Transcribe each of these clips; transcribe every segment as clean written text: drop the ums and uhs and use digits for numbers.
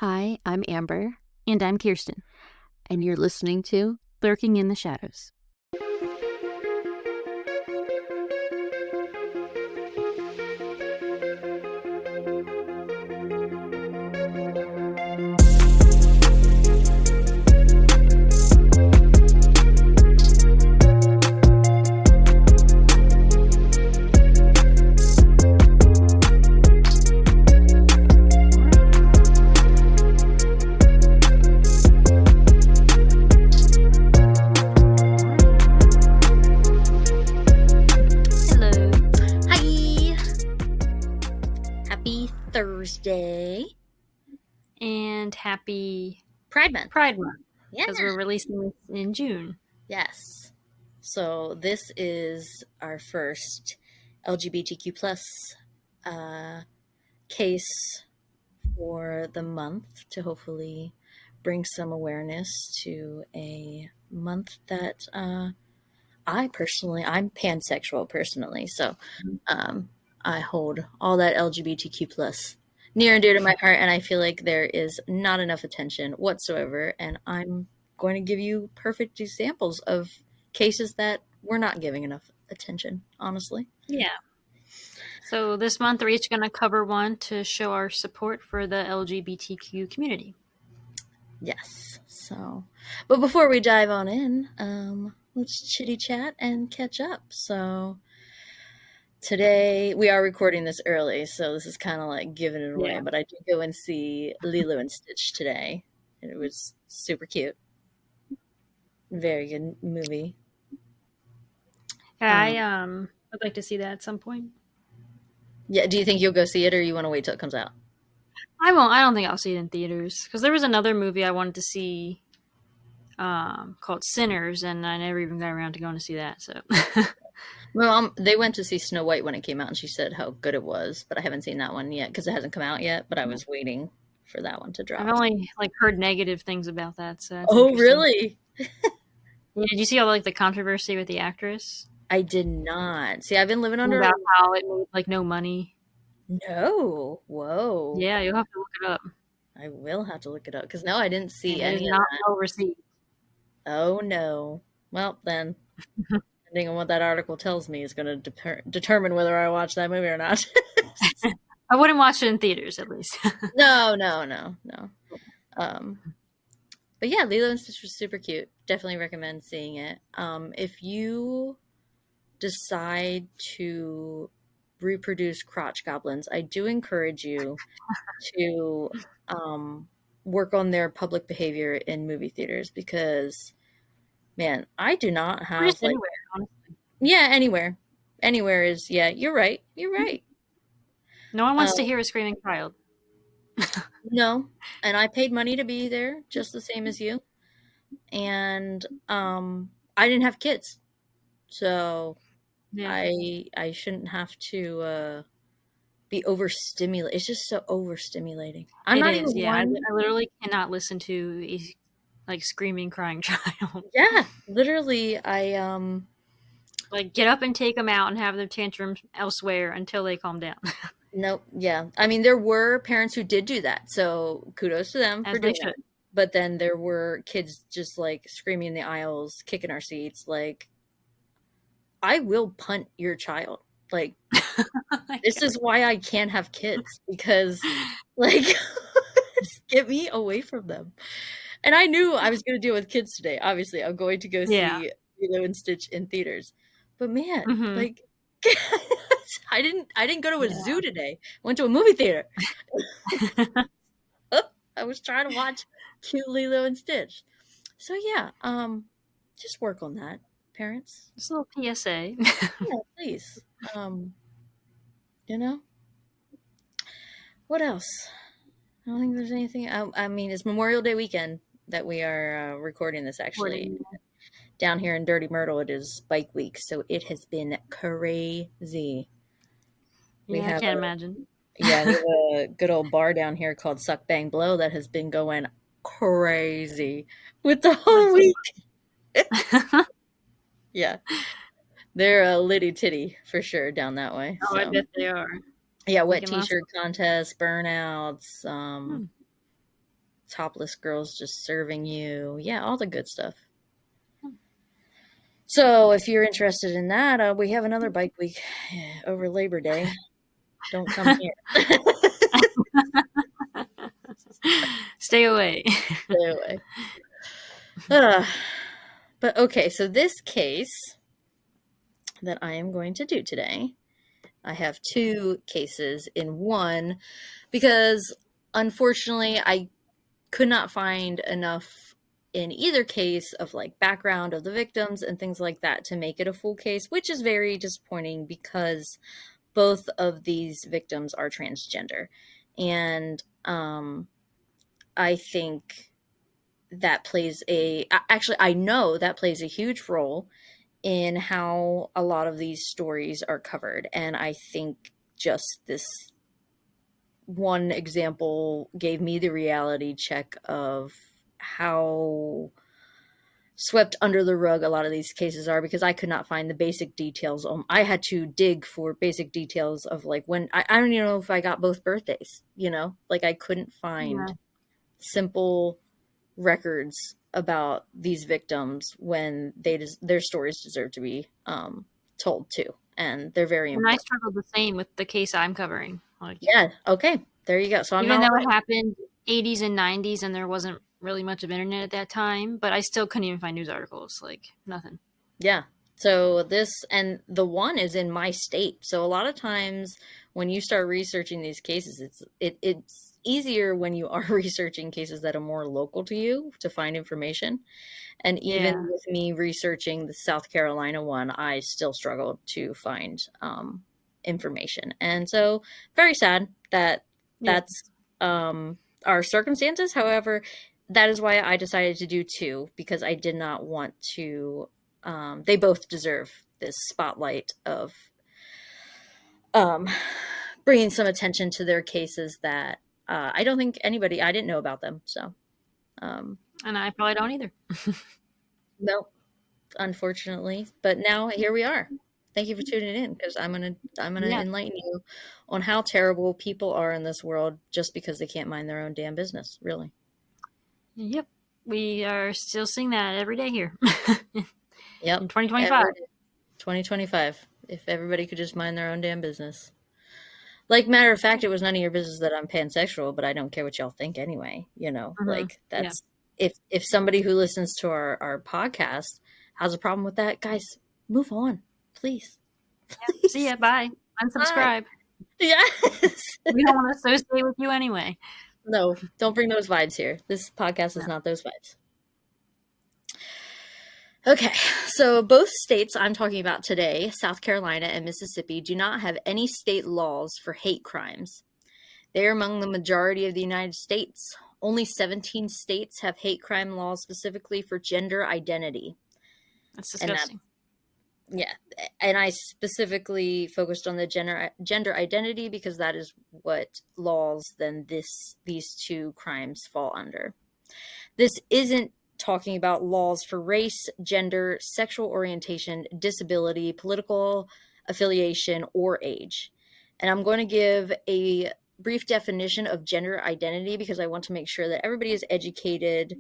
Hi, I'm Amber, And I'm Kirsten. and you're listening to Lurking in the Shadows. Hello. Hi! Happy Thursday. And happy Pride Month. Pride Month. Yeah. Because we're releasing this in June. Yes. So this is our first LGBTQ plus case for the month to hopefully bring some awareness to a month that I'm pansexual personally, so I hold all that LGBTQ plus near and dear to my heart, and I feel like there is not enough attention whatsoever, and I'm going to give you perfect examples of cases that we're not giving enough attention, honestly. Yeah. So this month we're each going to cover one to show our support for the LGBTQ community. Yes. So, but before we dive on in, let's chitty chat and catch up. So today we are recording this early, so this is kind of like giving it away. Yeah. But I did go and see Lilo and Stitch today, and it was super cute. Very good movie. Yeah, I'd like to see that at some point. Yeah. Do you think you'll go see it, or you want to wait till it comes out? I won't. I don't think I'll see it in theaters. Because there was another movie I wanted to see called Sinners, and I never even got around to going to see that. So Well, they went to see Snow White when it came out, and she said how good it was. But I haven't seen that one yet because it hasn't come out yet. But I was waiting for that one to drop. I've only heard negative things about that. So that's Oh, really? Yeah, did you see all the controversy with the actress? I did not. See, I've been living under About how it made no money. No. Whoa. Yeah, you'll have to look it up. I will have to look it up because no, I didn't see It any is of not that. well received. Oh, no. Well, then, depending on what that article tells me is going to determine whether I watch that movie or not. I wouldn't watch it in theaters, at least. No. But yeah, Lilo and Stitch was super cute. Definitely recommend seeing it. If you decide to reproduce crotch goblins, I do encourage you to work on their public behavior in movie theaters because, man, I do not have Just anywhere, honestly. Yeah, anywhere is you're right. No one wants to hear a screaming child. No, and I paid money to be there just the same as you, and I didn't have kids, so Yeah. I shouldn't have to be overstimulated. It's just so overstimulating. I'm not even one. I literally cannot listen to a screaming, crying child. Yeah, literally, I Get up and take them out and have their tantrums elsewhere until they calm down. Nope. Yeah, I mean, there were parents who did do that, so kudos to them for doing that. But then there were kids just screaming in the aisles, kicking our seats. I will punt your child. This is why I can't have kids because, get me away from them. And I knew I was going to deal with kids today. Obviously, I'm going to go see Lilo and Stitch in theaters. But man, I didn't go to a zoo today. I went to a movie theater. I was trying to watch cute Lilo and Stitch. So yeah, just work on that, parents. Just a little PSA. Yeah, please. What else? I don't think there's anything. I mean, it's Memorial Day weekend that we are recording this, actually. Down here in Dirty Myrtle, it is Bike Week, so it has been crazy. Yeah, I can't imagine. Yeah, we have a good old bar down here called Suck Bang Blow that has been going crazy with the whole week. Yeah. They're a litty titty for sure down that way. Oh, I bet they are. Yeah, wet t-shirt contests, burnouts, topless girls just serving you. Yeah, all the good stuff. So if you're interested in that, we have another bike week over Labor Day. Don't come here. Stay away. Stay away. But okay, so this case that I am going to do today, I have two cases in one because unfortunately I could not find enough in either case of like background of the victims and things like that to make it a full case, which is very disappointing because both of these victims are transgender. And I think that plays I know that plays a huge role in how a lot of these stories are covered. And I think just this one example gave me the reality check of how swept under the rug a lot of these cases are, because I could not find the basic details. I had to dig for basic details of like when I don't even know if I got both birthdays, like I couldn't find simple records about these victims when their stories deserve to be told too, and they're very important. And I struggled the same with the case I'm covering. Like, yeah, okay, there you go. So even though it happened 80s and 90s and there wasn't really much of internet at that time, but I still couldn't even find news articles, like nothing. Yeah. So the one is in my state. So a lot of times when you start researching these cases, it's easier when you are researching cases that are more local to you to find information. And even with me researching the South Carolina one, I still struggled to find information. And so very sad that that's our circumstances. However, that is why I decided to do two, because I did not want to they both deserve this spotlight of bringing some attention to their cases that I don't think I didn't know about them. So, and I probably don't either. No, unfortunately, but now here we are. Thank you for tuning in, because I'm gonna enlighten you on how terrible people are in this world just because they can't mind their own damn business. Really. Yep, we are still seeing that every day here. Yep. In 2025. 2025. If everybody could just mind their own damn business. Like, matter of fact, it was none of your business that I'm pansexual, but I don't care what y'all think anyway. Like that's if somebody who listens to our podcast has a problem with that, guys, move on, please. Yeah. See ya. Bye. Unsubscribe. Yes. We don't want to associate with you anyway. No, don't bring those vibes here. This podcast is not those vibes. Okay, so both states I'm talking about today, South Carolina and Mississippi, do not have any state laws for hate crimes. They are among the majority of the United States. Only 17 states have hate crime laws specifically for gender identity. That's disgusting. And I specifically focused on the gender identity because that is what laws then these two crimes fall under. This isn't talking about laws for race, gender, sexual orientation, disability, political affiliation, or age. And I'm going to give a brief definition of gender identity because I want to make sure that everybody is educated,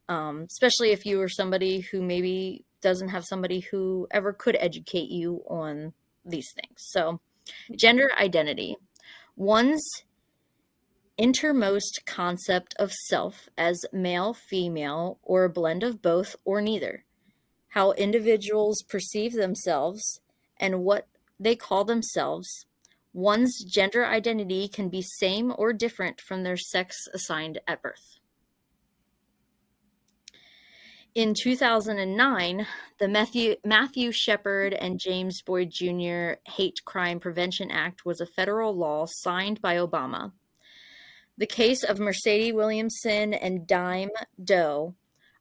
especially if you are somebody who maybe doesn't have somebody who ever could educate you on these things. So, gender identity. One's innermost concept of self as male, female, or a blend of both or neither. How individuals perceive themselves and what they call themselves. One's gender identity can be same or different from their sex assigned at birth. In 2009, the Matthew Shepard and James Boyd Jr. Hate Crime Prevention Act was a federal law signed by Obama. The case of Mercedes Williamson and Dime Doe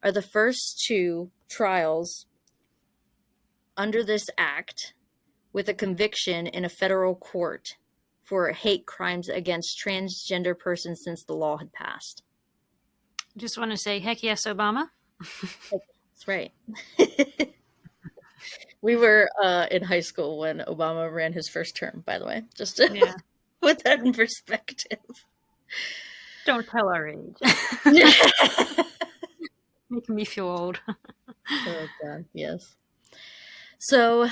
are the first two trials under this act with a conviction in a federal court for hate crimes against transgender persons since the law had passed. Just want to say, heck yes, Obama. That's right. We were in high school when Obama ran his first term, by the way, just to put that in perspective. Don't tell our age. Making me feel old. Oh, God, yes. So,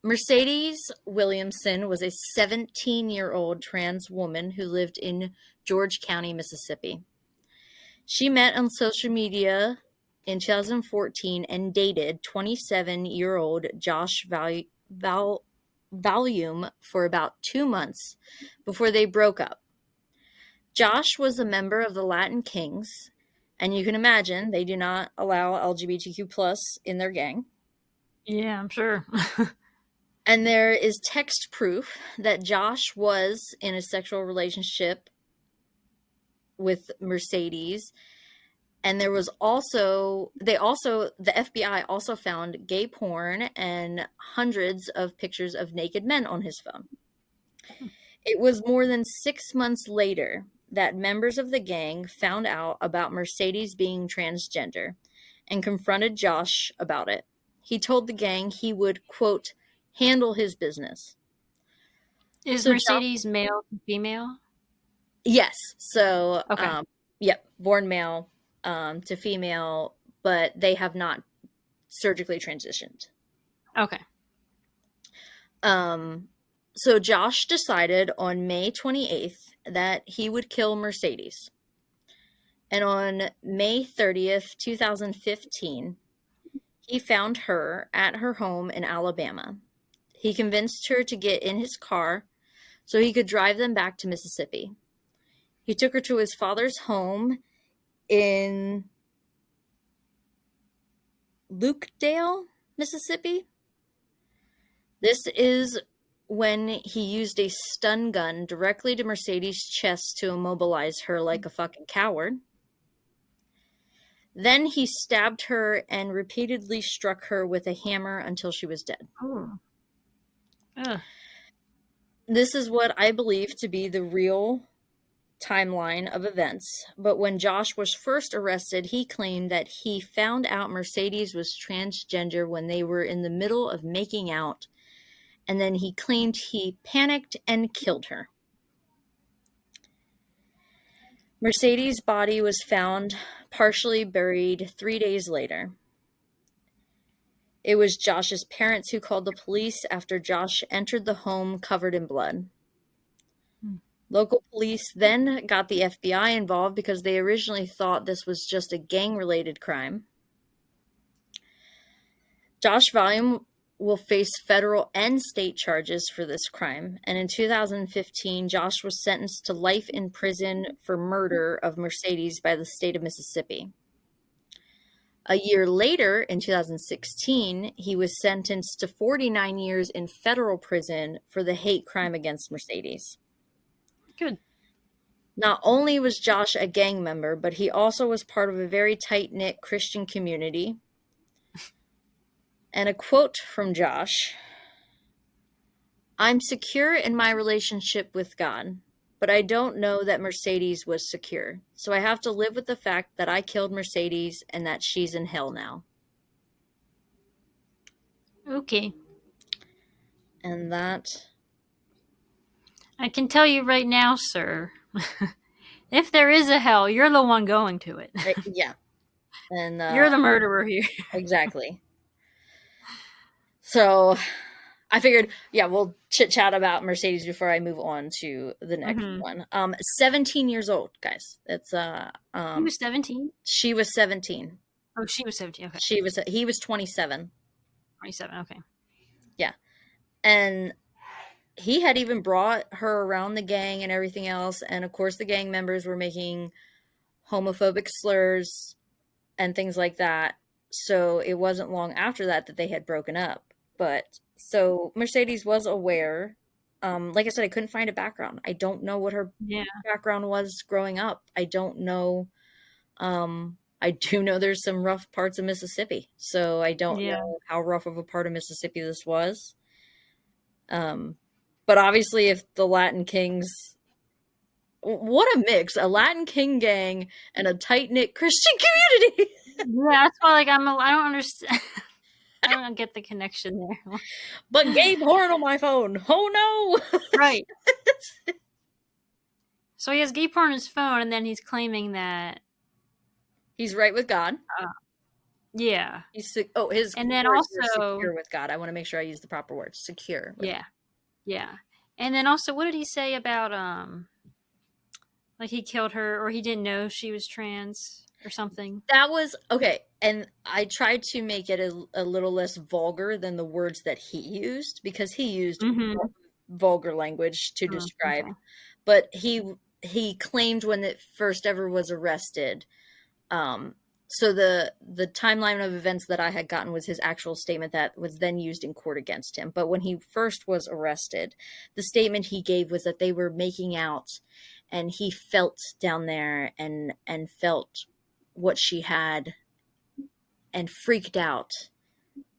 Mercedes Williamson was a 17-year-old trans woman who lived in George County, Mississippi. She met on social media in 2014 and dated 27-year-old Josh Volume for about 2 months before they broke up. Josh was a member of the Latin Kings, and you can imagine they do not allow LGBTQ+ in their gang. Yeah, I'm sure. And there is text proof that Josh was in a sexual relationship with Mercedes. And there was also, the FBI also found gay porn and hundreds of pictures of naked men on his phone. It was more than 6 months later that members of the gang found out about Mercedes being transgender and confronted Josh about it. He told the gang he would, quote, handle his business. Is So Mercedes male and female? Yes. So, Okay. yep, born male to female, but they have not surgically transitioned. Okay. So Josh decided on May 28th that he would kill Mercedes. And on May 30th, 2015, he found her at her home in Alabama. He convinced her to get in his car so he could drive them back to Mississippi. He took her to his father's home in Lukedale, Mississippi. This is when he used a stun gun directly to Mercedes' chest to immobilize her like a fucking coward. Then he stabbed her and repeatedly struck her with a hammer until she was dead. Oh. This is what I believe to be the real timeline of events, but when Josh was first arrested, he claimed that he found out Mercedes was transgender when they were in the middle of making out, and then he claimed he panicked and killed her. Mercedes' body was found partially buried 3 days later. It was Josh's parents who called the police after Josh entered the home covered in blood. Local police then got the FBI involved because they originally thought this was just a gang-related crime. Josh Volume will face federal and state charges for this crime, and in 2015, Josh was sentenced to life in prison for murder of Mercedes by the state of Mississippi. A year later, in 2016, he was sentenced to 49 years in federal prison for the hate crime against Mercedes. Good. Not only was Josh a gang member, but he also was part of a very tight-knit Christian community. And a quote from Josh: "I'm secure in my relationship with God, but I don't know that Mercedes was secure. So I have to live with the fact that I killed Mercedes and that she's in hell now." Okay. And that... I can tell you right now, sir, if there is a hell, you're the one going to it. yeah. And You're the murderer here. Exactly. So I figured, yeah, we'll chit-chat about Mercedes before I move on to the next one. 17 years old, guys. It's he was 17? She was 17. Oh, she was 17. Okay. He was 27. 27, okay. Yeah. And he had even brought her around the gang and everything else. And of course, the gang members were making homophobic slurs and things like that. So it wasn't long after that that they had broken up. But so Mercedes was aware. Like I said, I couldn't find a background. I don't know what her background was growing up. I don't know. I do know there's some rough parts of Mississippi. So I don't know how rough of a part of Mississippi this was. But obviously, if the Latin Kings, what a mix, a Latin King gang and a tight-knit Christian community. Yeah, that's why, like, I don't understand. I don't get the connection there. But gay porn on my phone. Oh, no. Right. So he has gay porn on his phone, and then he's claiming that He's right with God. yeah. His And then words were also secure with God. I want to make sure I use the proper words. Secure. yeah. And then also, what did he say about like he killed her, or he didn't know she was trans or something? That was okay. And I tried to make it a little less vulgar than the words that he used, because he used vulgar language to describe. Okay. But he claimed when it first ever was arrested. So the timeline of events that I had gotten was his actual statement that was then used in court against him. But when he first was arrested, the statement he gave was that they were making out, and he felt down there and felt what she had and freaked out.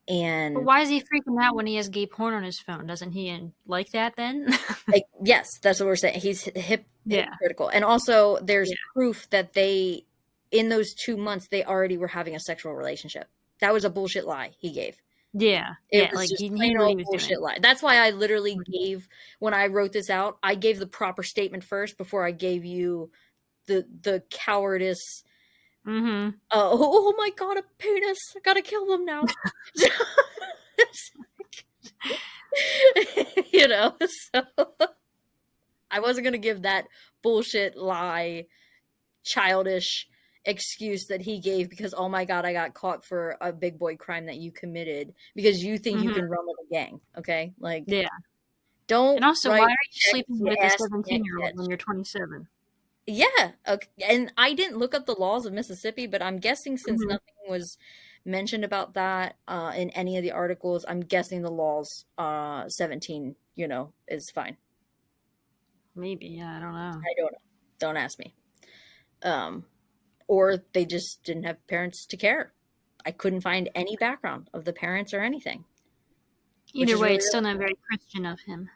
And But why is he freaking out when he has gay porn on his phone? Doesn't he like that then? yes, that's what we're saying. He's hypocritical. And also there's proof that they, in those 2 months, they already were having a sexual relationship. That was a bullshit lie he gave. Yeah. It was like just he plain knew what he old was bullshit doing. lie. That's why I literally gave, when I wrote this out, I gave the proper statement first before I gave you the cowardice. Oh my god, a penis! I gotta kill them now. You know, so I wasn't gonna give that bullshit lie, childish excuse that he gave because, oh my god, I got caught for a big boy crime that you committed because you think you can run with a gang. Okay, like don't. And also, why are you sleeping with a ass 17-year-old when you're 27? Yeah, okay. And I didn't look up the laws of Mississippi, but I'm guessing since nothing was mentioned about that in any of the articles, I'm guessing the laws 17, is fine. Maybe, yeah, I don't know. I don't know. Don't ask me. Or they just didn't have parents to care. I couldn't find any background of the parents or anything. Either way, it's still not very Christian of him.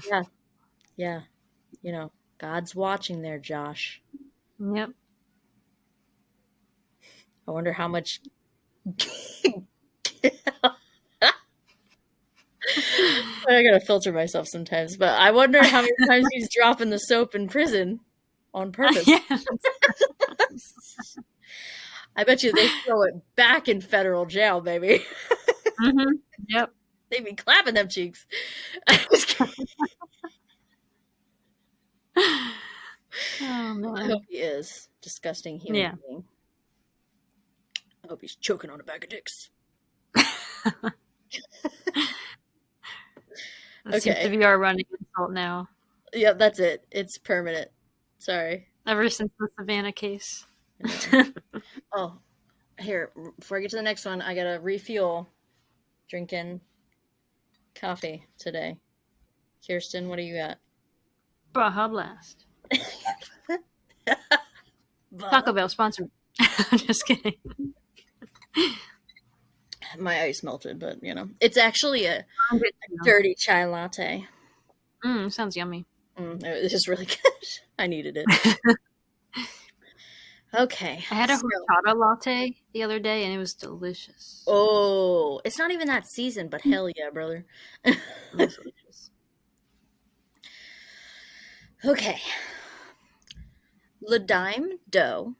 Yeah. Yeah. God's watching there, Josh. Yep. I wonder how much. I gotta filter myself sometimes, but I wonder how many times he's dropping the soap in prison on purpose. I bet you they throw it back in federal jail, baby. Yep. They be clapping them cheeks. Oh, no. I hope he is. Disgusting human being. I hope he's choking on a bag of dicks. That seems to be our running insult now. Yeah, that's it. It's permanent. Sorry. Ever since the Savannah case. Oh, here, before I get to the next one, I gotta refuel drinking coffee today. Kirsten, what do you got? Baja Blast. Taco Bell sponsor. I'm just kidding. My ice melted, but it's actually a dirty chai latte. Sounds yummy. It was just really good. I needed it. Okay. I had a horchata latte the other day, and it was delicious. Oh, it's not even that season, but hell yeah, brother. That's delicious. Okay. LaDime Doe,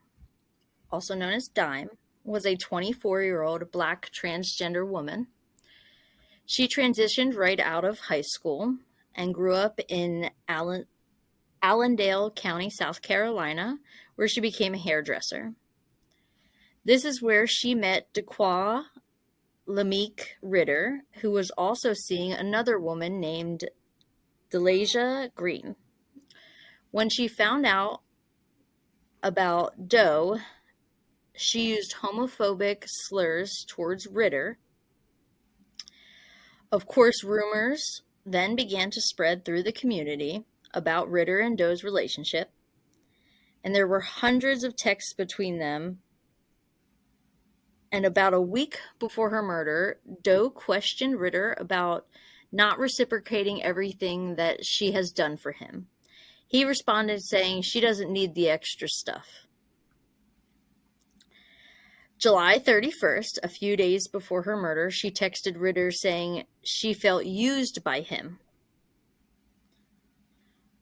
also known as Dime, was a 24-year-old black transgender woman. She transitioned right out of high school and grew up in Allendale County, South Carolina, where she became a hairdresser. This is where she met Dequa Lameek Ritter, who was also seeing another woman named Delasia Green. When she found out about Doe, she used homophobic slurs towards Ritter. Of course, rumors then began to spread through the community about Ritter and Doe's relationship, and there were hundreds of texts between them. And about a week before her murder, Doe questioned Ritter about not reciprocating everything that she has done for him. He responded saying she doesn't need the extra stuff. July 31st, a few days before her murder, she texted Ritter saying she felt used by him.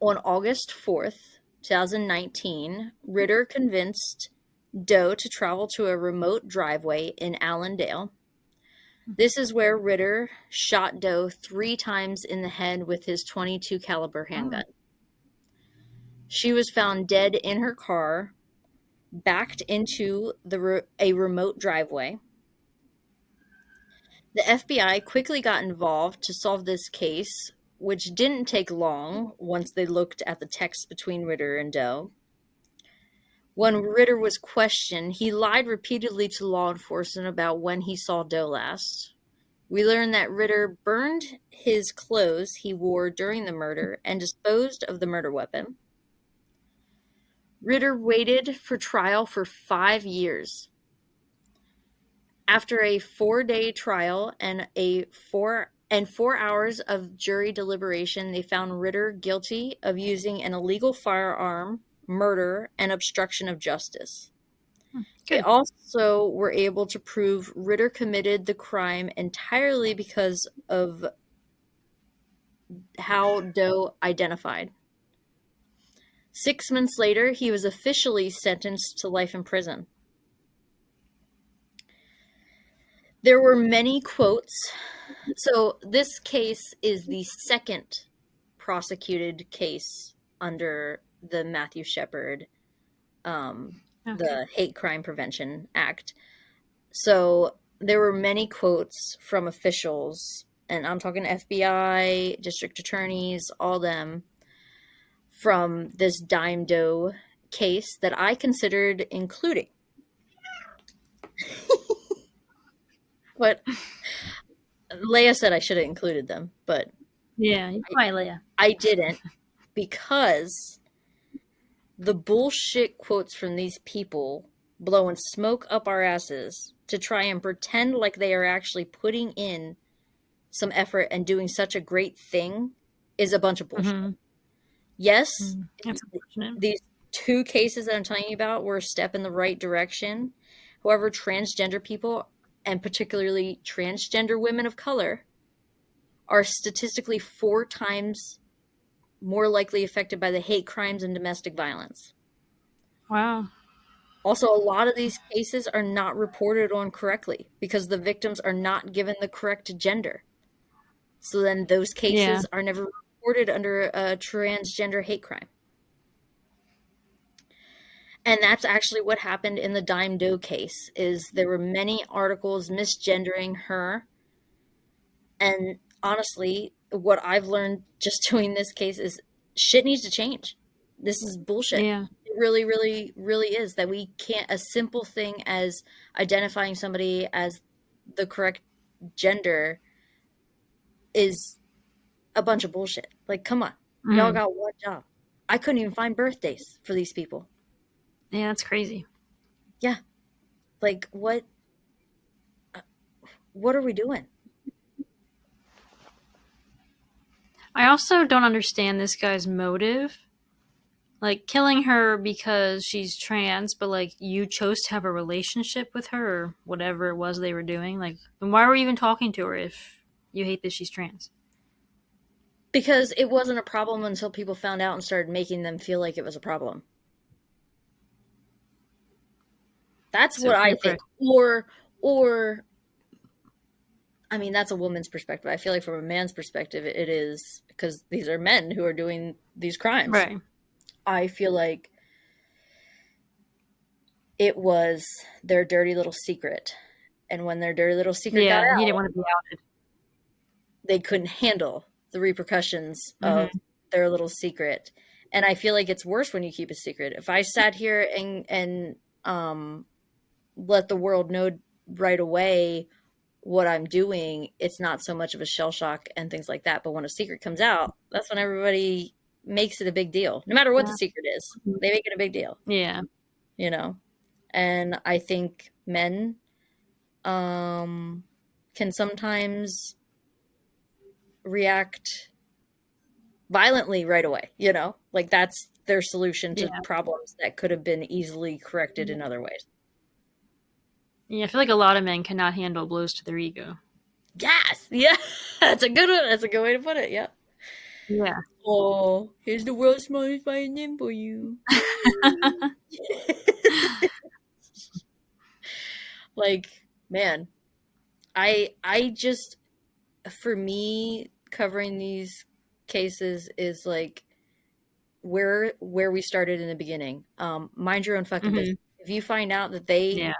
On August 4th, 2019, Ritter convinced Doe to travel to a remote driveway in Allendale. This is where Ritter shot Doe 3 times in the head with his .22 caliber handgun. She was found dead in her car, backed into a remote driveway. The FBI quickly got involved to solve this case, which didn't take long once they looked at the text between Ritter and Doe. When Ritter was questioned, he lied repeatedly to law enforcement about when he saw Doe last. We learned that Ritter burned his clothes he wore during the murder and disposed of the murder weapon. Ritter waited for trial for 5 years. After a 4-day trial and 4 hours of jury deliberation, they found Ritter guilty of using an illegal firearm, murder, and obstruction of justice. They also were able to prove Ritter committed the crime entirely because of how Doe identified. 6 months later, he was officially sentenced to life in prison. There were many quotes. So this case is the second prosecuted case under the Matthew Shepard, the Hate Crime Prevention Act. So there were many quotes from officials, and I'm talking FBI, district attorneys, all them, from this Dime Doe case that I considered including. But Leia said I should have included them, but yeah, you're right, Leia. I didn't, because the bullshit quotes from these people blowing smoke up our asses to try and pretend like they are actually putting in some effort and doing such a great thing is a bunch of bullshit. Mm-hmm. Yes, That's unfortunate. These 2 cases that I'm telling you about were a step in the right direction. However, transgender people, and particularly transgender women of color, are statistically 4 times more likely affected by the hate crimes and domestic violence. Wow. Also, a lot of these cases are not reported on correctly because the victims are not given the correct gender. So then those cases are never reported under a transgender hate crime. And that's actually what happened in the Dime Doe case, is there were many articles misgendering her. And honestly, what I've learned just doing this case is shit needs to change. This is bullshit. Yeah. It really, really, really is. That we can't, a simple thing as identifying somebody as the correct gender is a bunch of bullshit. Like, come on. Y'all got one job. I couldn't even find birthdays for these people. Yeah, that's crazy. Yeah. Like, what are we doing? I also don't understand this guy's motive. Like, killing her because she's trans, but, like, you chose to have a relationship with her or whatever it was they were doing. Like, then why were you even talking to her if you hate that she's trans? Because it wasn't a problem until people found out and started making them feel like it was a problem. That's what I think. Or, I mean, that's a woman's perspective. I feel like from a man's perspective, it is, because these are men who are doing these crimes. Right. I feel like it was their dirty little secret. And when their dirty little secret got out, he didn't want to be outed. They couldn't handle the repercussions of their little secret. And I feel like it's worse when you keep a secret. If I sat here and let the world know right away what I'm doing, it's not so much of a shell shock and things like that. But when a secret comes out, that's when everybody makes it a big deal. No matter what the secret is, they make it a big deal. Yeah. You know? And I think men can sometimes react violently right away, you know? Like, that's their solution to problems that could have been easily corrected in other ways. Yeah, I feel like a lot of men cannot handle blows to their ego. Yes! Yeah! That's a good one. That's a good way to put it, yeah. Yeah. Oh, here's the world's smallest violin for you. Like, man, I just, for me, covering these cases is like where we started in the beginning. Mind your own fucking business. If you find out that Yeah.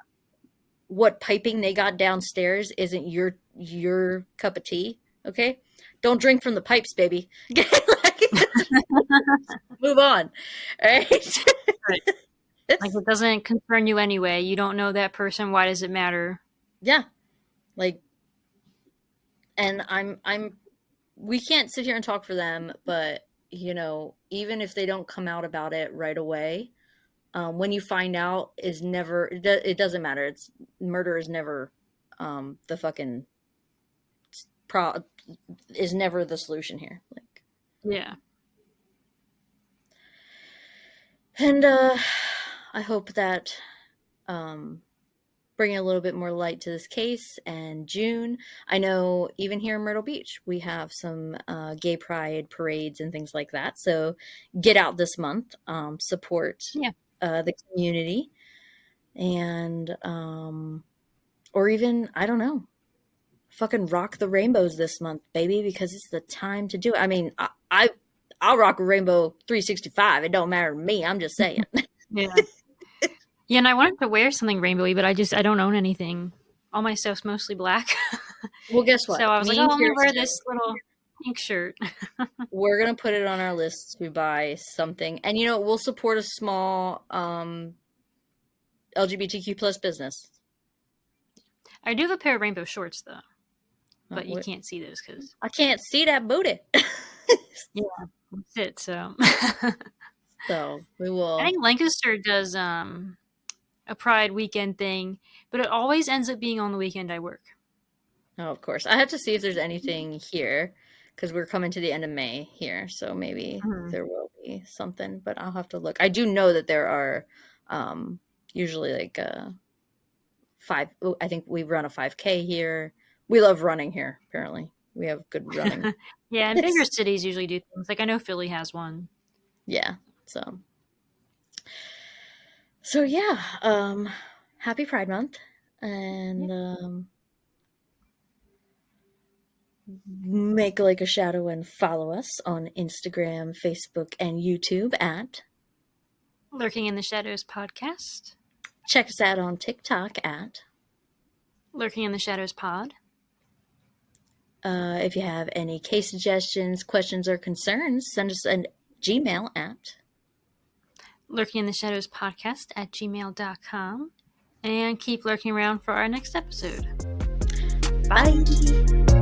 what piping they got downstairs isn't your cup of tea, okay? Don't drink from the pipes, baby. Move on. All right. Right. Like, it doesn't concern you anyway. You don't know that person. Why does it matter? Yeah. Like, and we can't sit here and talk for them, but even if they don't come out about it right away, when you find out it doesn't matter. Murder is never the fucking is never the solution here. Like, Yeah. and I hope that bringing a little bit more light to this case. And June, I know even here in Myrtle Beach, we have some gay pride parades and things like that. So get out this month, support the community, and or even, I don't know, fucking rock the rainbows this month, baby, because it's the time to do it. I mean, I'll rock a rainbow 365. It don't matter to me. I'm just saying. Yeah. Yeah, and I wanted to wear something rainbowy, but I don't own anything. All my stuff's mostly black. Well, guess what? So I was like, oh, I'm going to wear this little pink shirt. We're going to put it on our list to buy something. And, we'll support a small LGBTQ plus business. I do have a pair of rainbow shorts, though. But you can't see those because I can't see that booty. Yeah, that's it. So, so we will. I think Lancaster does a Pride weekend thing, but it always ends up being on the weekend I work. Oh, of course. I have to see if there's anything here because we're coming to the end of May here, so maybe there will be something. But I'll have to look. I do know that there are usually like I think we run a 5K here. We love running here, apparently. We have good running. Yeah, and bigger cities usually do things. Like, I know Philly has one. Yeah, so yeah, happy Pride Month. And make like a shadow and follow us on Instagram, Facebook, and YouTube at Lurking in the Shadows Podcast. Check us out on TikTok at Lurking in the Shadows Pod. If you have any case suggestions, questions, or concerns, send us a Gmail at Lurking in the Shadows Podcast at gmail.com. And keep lurking around for our next episode. Bye.